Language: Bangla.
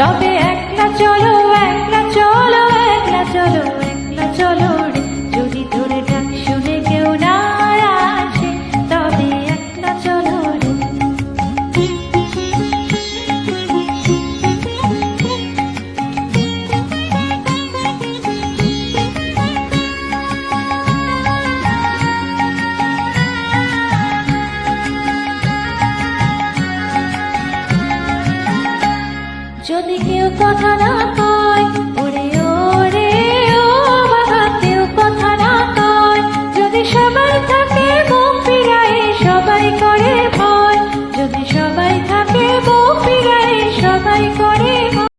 তবে একলা চলো, একলা চলো, একলা চলো, একলা চলো রে। যদি তোর ডাক শুনে কেউ না আসে, তবে একলা চলো রে। যদি কেউ কথা না কয়, ওরে ওরে ও বাবা, কেউ কথা না কয়, যদি সবাই থাকে মুখ ফিরায় সবাই করে ভয়, যদি সবাই থাকে মুখ ফিরায় সবাই করে